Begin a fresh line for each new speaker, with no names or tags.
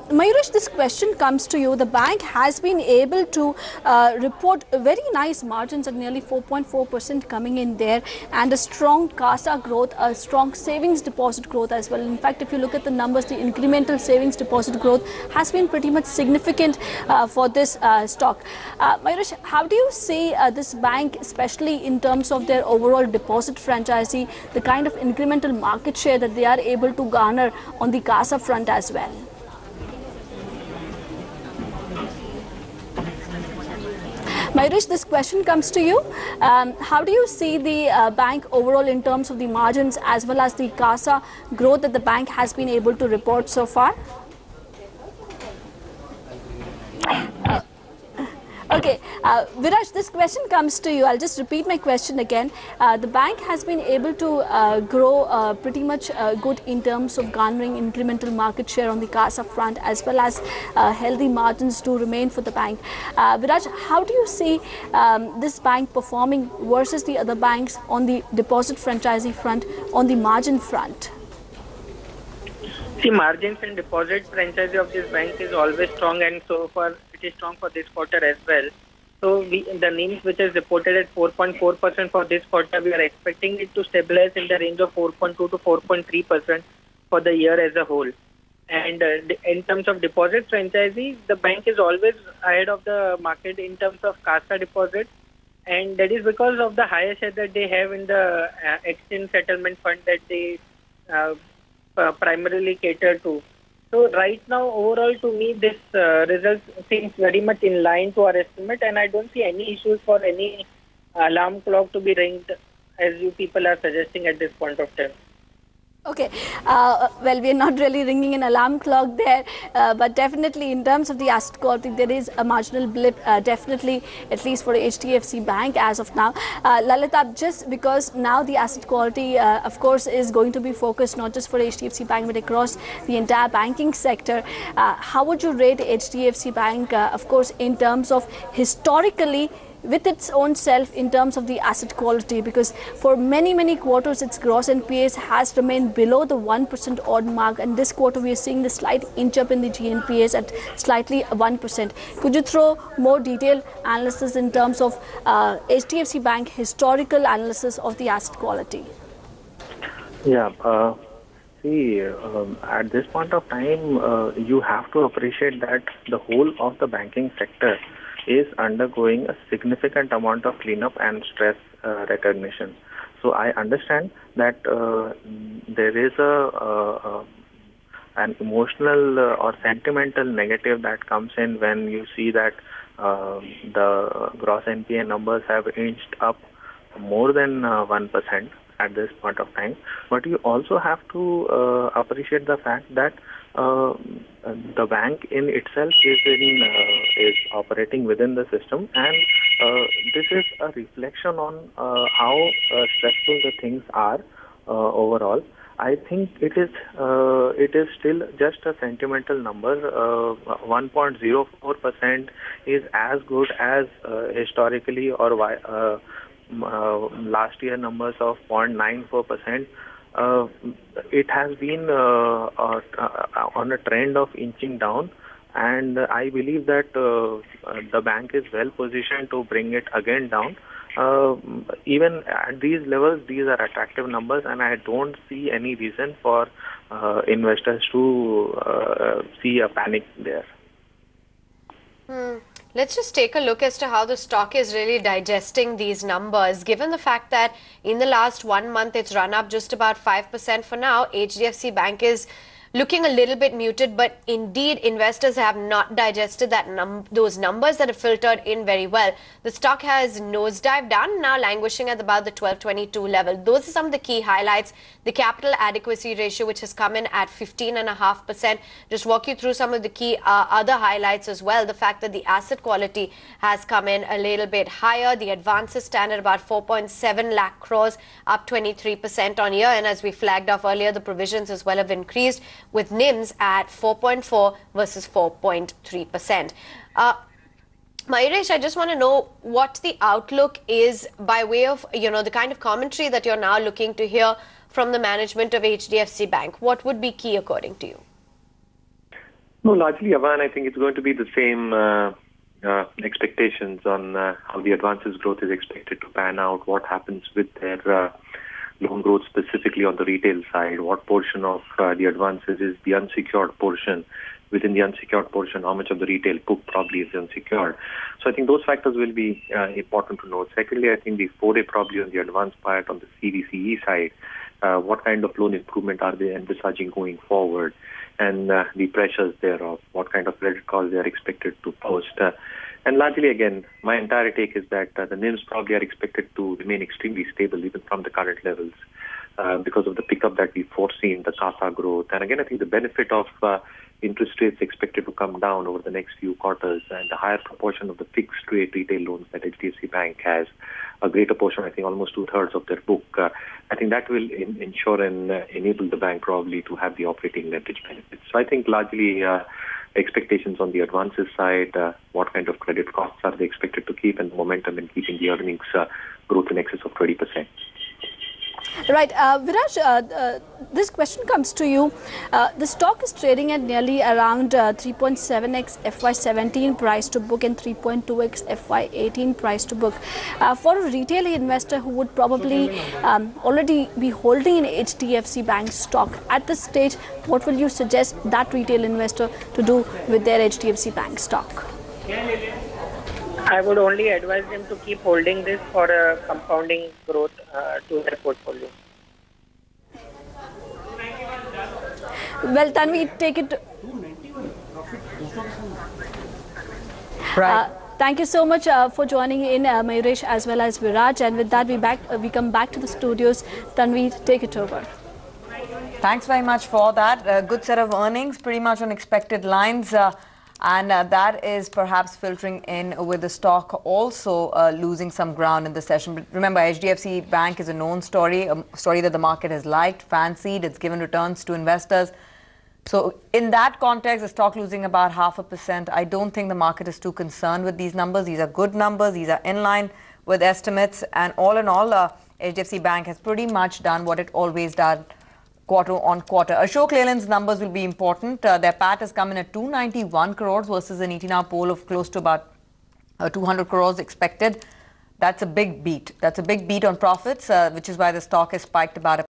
Mayuresh, this question comes to you. The bank has been able to report very nice margins at nearly 4.4% coming in there, and a strong CASA growth, a strong savings deposit growth as well. In fact, if you look at the numbers, the incremental savings deposit growth has been pretty much significant for this stock. Mayuresh, how do you see this bank, especially in terms of their overall deposit franchisee, the kind of incremental market share that they are able to garner on the CASA front as well? Mayuresh, this question comes to you. How do you see the bank overall in terms of the margins as well as the CASA growth that the bank has been able to report so far? Okay, Viraj, this question comes to you. I'll just repeat my question again. The bank has been able to grow pretty much good in terms of garnering incremental market share on the CASA front, as well as healthy margins to remain for the bank. Viraj, how do you see this bank performing versus the other banks on the deposit franchisee front, on the margin front?
See, margins and deposit franchisee of this bank is always strong, and so far it is strong for this quarter as well. So the NIMs which is reported at 4.4% for this quarter, we are expecting it to stabilize in the range of 4.2 to 4.3% for the year as a whole. And in terms of deposit franchisee, the bank is always ahead of the market in terms of CASA deposits, and that is because of the higher share that they have in the exchange settlement fund that they primarily cater to. So right now, overall, to me, this result seems very much in line to our estimate, and I don't see any issues for any alarm clock to be ringed, as you people are suggesting at this point of time.
Okay, well, we are not really ringing an alarm clock there, but definitely in terms of the asset quality, there is a marginal blip, definitely, at least for HDFC Bank as of now. Lalita, just because now the asset quality, of course, is going to be focused not just for HDFC Bank, but across the entire banking sector, how would you rate HDFC Bank, of course, in terms of historically, with its own self in terms of the asset quality, because for many quarters its gross NPAs has remained below the 1% odd mark, and this quarter we are seeing the slight inch up in the GNPAs at slightly 1%. Could you throw more detailed analysis in terms of HDFC Bank historical analysis of the asset quality?
Yeah, at this point of time, you have to appreciate that the whole of the banking sector is undergoing a significant amount of cleanup and stress recognition. So I understand that there is an emotional or sentimental negative that comes in when you see that the gross NPA numbers have inched up more than 1% at this point of time. But you also have to appreciate the fact that the bank in itself is operating within the system, and this is a reflection on how stressful the things are overall. I think it is still just a sentimental number. 1.04% is as good as historically or last year numbers of 0.94%. It has been on a trend of inching down, and I believe that the bank is well positioned to bring it again down. Even at these levels, these are attractive numbers, and I don't see any reason for investors to see a panic there.
Let's just take a look as to how the stock is really digesting these numbers. Given the fact that in the last 1 month it's run up just about 5% for now, HDFC Bank is looking a little bit muted, but indeed investors have not digested those numbers that have filtered in very well. The stock has nosedived down, now languishing at about the 1222 level. Those are some of the key highlights. The capital adequacy ratio, which has come in at 15.5%. Just walk you through some of the key other highlights as well. The fact that the asset quality has come in a little bit higher. The advances stand at about 4.7 lakh crores, up 23% on year. And as we flagged off earlier, the provisions as well have increased, with NIMs at 4.4 versus 4.3%. Mayuresh, I just want to know what the outlook is by way of, the kind of commentary that you're now looking to hear from the management of HDFC Bank. What would be key according to you?
No, largely, Avan, I think it's going to be the same expectations on how the advances growth is expected to pan out, what happens with their loan growth specifically on the retail side, what portion of the advances is the unsecured portion. Within the unsecured portion, how much of the retail book probably is unsecured. So I think those factors will be important to note. Secondly, I think the foray probably on the advanced part on the CVCE side, what kind of loan improvement are they envisaging going forward, and the pressures thereof, what kind of credit costs they are expected to post. And largely, again, my entire take is that the NIMs probably are expected to remain extremely stable even from the current levels because of the pickup that we foresee in the CASA growth. And again, I think the benefit of interest rates expected to come down over the next few quarters and the higher proportion of the fixed rate retail loans that HDFC Bank has, a greater portion, I think almost 2/3 of their book, I think that will ensure and enable the bank probably to have the operating leverage benefits. So I think largely expectations on the advances side, what kind of credit costs are they expected to keep, and the momentum in keeping the earnings growth in excess of 20%.
Right, Viraj, this question comes to you. The stock is trading at nearly around 3.7x FY17 price to book and 3.2x FY18 price to book. For a retail investor who would probably already be holding an HDFC Bank stock at this stage, what will you suggest that retail investor to do with their HDFC Bank stock?
I would only advise them to keep holding this for a compounding growth to their portfolio.
Well, Tanvi, take it.
Right.
Thank you so much for joining in, Mayuresh as well as Viraj. And with that, we come back to the studios. Tanvi, take it over.
Thanks very much for that. A good set of earnings, pretty much on expected lines. And that is perhaps filtering in with the stock also losing some ground in the session. But remember, HDFC Bank is a known story, a story that the market has liked, fancied. It's given returns to investors. So in that context, the stock losing about 0.5%. I don't think the market is too concerned with these numbers. These are good numbers. These are in line with estimates. And all in all, HDFC Bank has pretty much done what it always does. Quarter on quarter. Ashok Leyland's numbers will be important. Their PAT has come in at 291 crores versus an ET Now poll of close to about 200 crores expected. That's a big beat. That's a big beat on profits, which is why the stock has spiked about